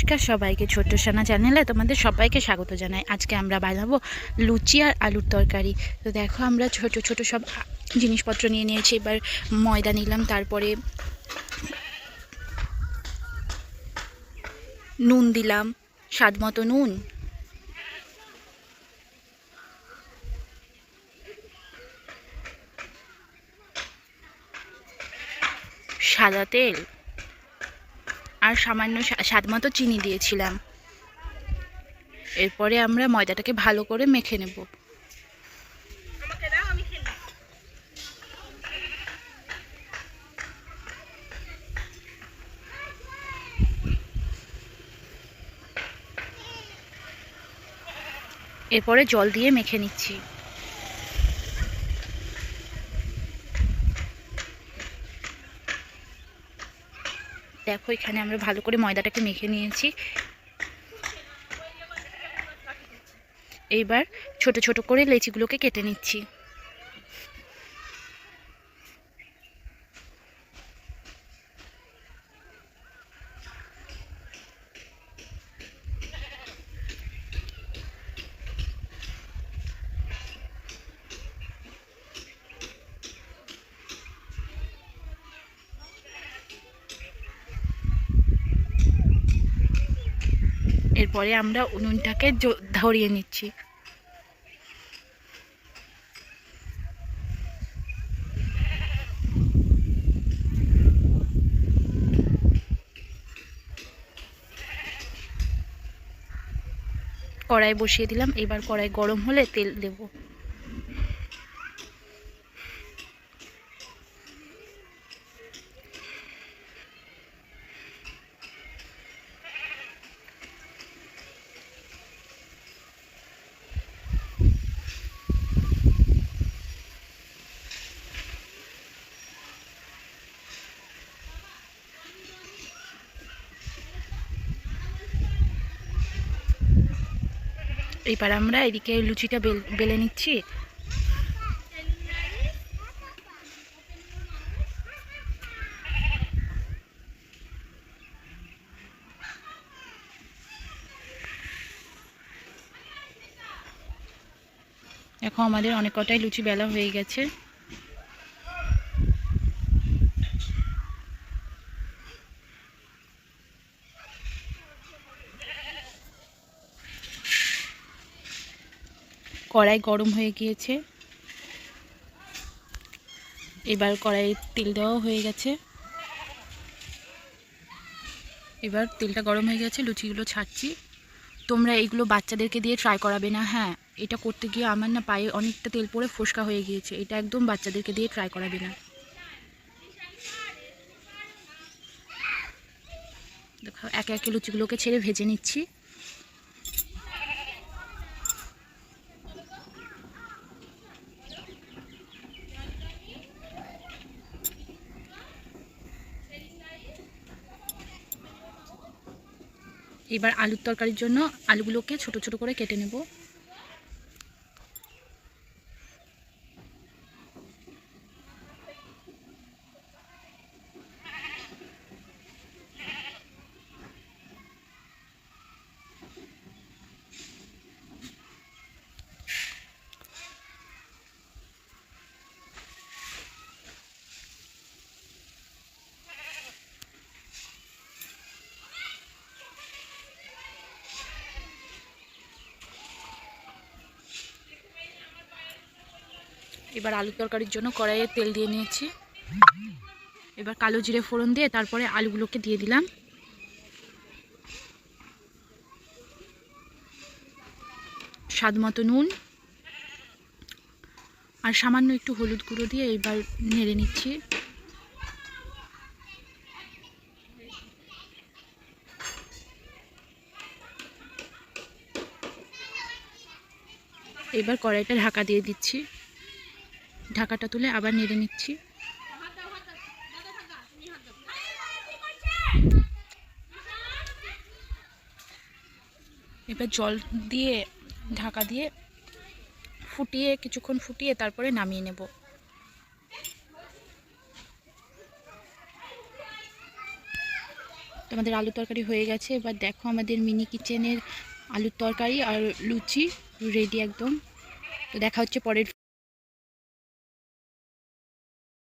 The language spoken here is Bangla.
নমস্কার সবাইকে, ছোট্ট সোনা চ্যানেলে তোমাদের সবাইকে স্বাগত জানাই। আজকে আমরা বানাবো লুচি আর আলুর তরকারি। তো দেখো, আমরা ছোট ছোট সব জিনিসপত্র নিয়ে নিয়েছি। এবার ময়দা নিলাম, তারপরে নুন দিলাম, স্বাদ মতো নুন, সাদা তেল আর সামান্য স্বাদ মতো চিনি দিয়েছিলাম। এরপরে আমরা ময়দাটাকে ভালো করে মেখে নেব। এরপরে জল দিয়ে মেখে নিচ্ছি। দেখো, এখানে আমরা ভালো করে ময়দাটাকে মেখে নিয়েছি। এইবার ছোট ছোট করে লেচিগুলোকে কেটে নিচ্ছি। এরপরে আমরা উনুনটাকে ধরিয়ে নিচ্ছি। কড়াই বসিয়ে দিলাম। এবার কড়াই গরম হলে তেল দেব। এবার আমরা এদিকে লুচিটা বেলে নিচ্ছি। এখন আমাদের অনেক কটাই লুচি বেলা হয়ে গেছে। কড়াই গরম হয়ে গিয়েছে। এবার কড়াইয়ে তেল দেওয়া হয়ে গেছে। এবার তেলটা গরম হয়ে গেছে, লুচিগুলো ছাড়ছি। তোমরা এইগুলো বাচ্চাদেরকে দিয়ে ট্রাই করাবে না। হ্যাঁ, এটা করতে গিয়ে আমার না পায়ে অনেকটা তেল পড়ে ফোসকা হয়ে গিয়েছে। এটা একদম বাচ্চাদেরকে দিয়ে ট্রাই করাবে না। দেখো, একে একে লুচিগুলোকে ছেড়ে ভেজে নিচ্ছি। এবার আলুর তরকারির জন্য আলুগুলোকে ছোট ছোট করে কেটে নেব। এবার আলুর তরকারির জন্য কড়াইয়ে তেল দিয়ে নিয়েছি। এবার কালো জিরে ফোড়ন দিয়ে তারপরে আলুগুলোকে দিয়ে দিলাম। স্বাদ মতো নুন আর সামান্য একটু হলুদ গুঁড়ো দিয়ে এবার নেড়ে নিচ্ছি। এবার কড়াইটা ঢাকা দিয়ে দিচ্ছি। ঢাকাটা তুলে আবার নেড়ে নিচ্ছি। এবার জল দিয়ে ঢাকা দিয়ে কিছুক্ষণ ফুটিয়ে তারপরে নামিয়ে নেব। তো আমাদের আলুর তরকারি হয়ে গেছে। এবার দেখো আমাদের মিনি কিচেনের আলুর তরকারি আর লুচি রেডি একদম। তো দেখা হচ্ছে পরের